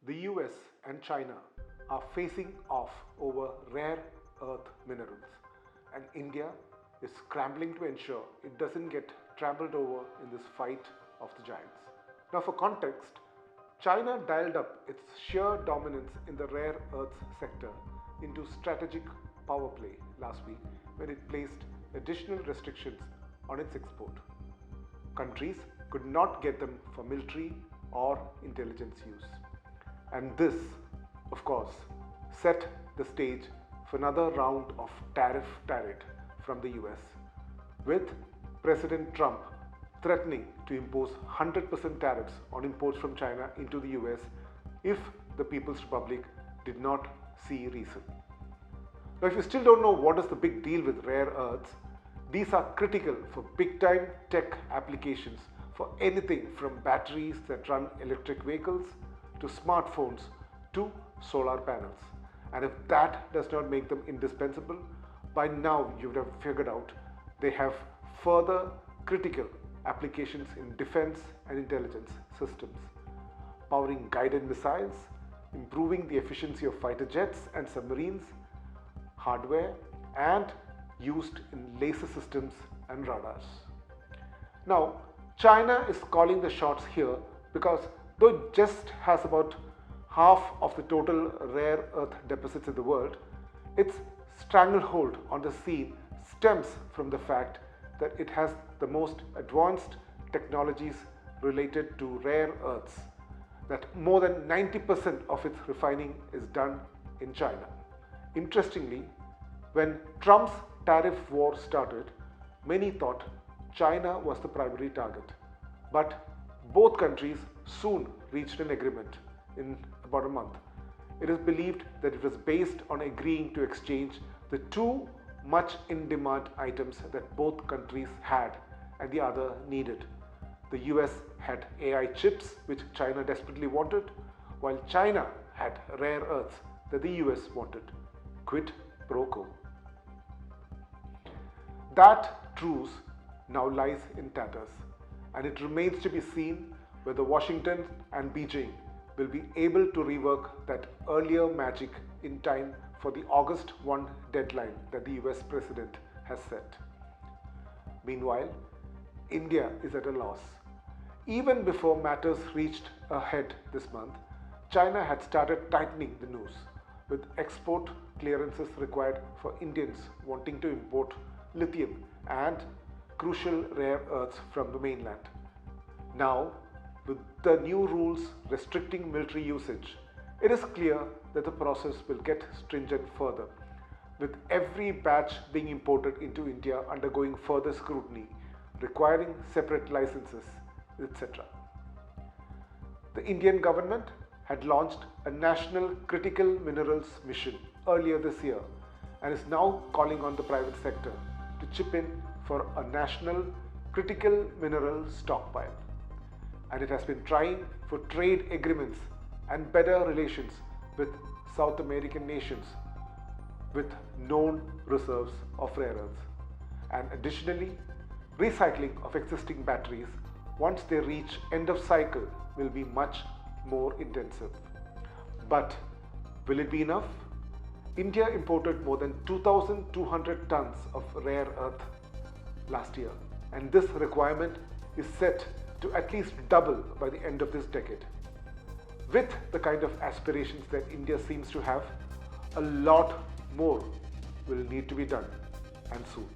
The US and China are facing off over rare earth minerals, and India is scrambling to ensure it doesn't get trampled over in this fight of the giants. Now, for context, China dialed up its sheer dominance in the rare earths sector into strategic power play last week when it placed additional restrictions on its export. Countries could not get them for military or intelligence use. And this, of course, set the stage for another round of tariff tirade from the US, with President Trump threatening to impose 100% tariffs on imports from China into the US if the People's Republic did not see reason. Now, if you still don't know what is the big deal with rare earths, these are critical for big-time tech applications for anything from batteries that run electric vehicles to smartphones to solar panels. And if that does not make them indispensable, by now you would have figured out they have further critical applications in defense and intelligence systems, powering guided missiles, improving the efficiency of fighter jets and submarines, hardware, and used in laser systems and radars. Now, China is calling the shots here because though it just has about half of the total rare earth deposits in the world, its stranglehold on the scene stems from the fact that it has the most advanced technologies related to rare earths, that more than 90% of its refining is done in China. Interestingly, when Trump's tariff war started, many thought China was the primary target. But both countries soon reached an agreement in about a month. It is believed that it was based on agreeing to exchange the two much in demand items that both countries had and the other needed. The US had AI chips, which China desperately wanted, while China had rare earths that the US wanted. Quid pro quo. That truce now lies in tatters, and it remains to be seen whether Washington and Beijing will be able to rework that earlier magic in time for the August 1 deadline that the US president has set. Meanwhile, India is at a loss. Even before matters reached a head this month, China had started tightening the noose, with export clearances required for Indians wanting to import lithium and crucial rare earths from the mainland. Now, with the new rules restricting military usage, it is clear that the process will get stringent further, with every batch being imported into India undergoing further scrutiny, requiring separate licenses, etc. The Indian government had launched a national critical minerals mission earlier this year and is now calling on the private sector to chip in for a national critical mineral stockpile. And it has been trying for trade agreements and better relations with South American nations with known reserves of rare earths. And additionally, recycling of existing batteries once they reach end of cycle will be much more intensive. But will it be enough? India imported more than 2,200 tons of rare earth last year, and this requirement is set to at least double by the end of this decade. With the kind of aspirations that India seems to have, a lot more will need to be done, and soon.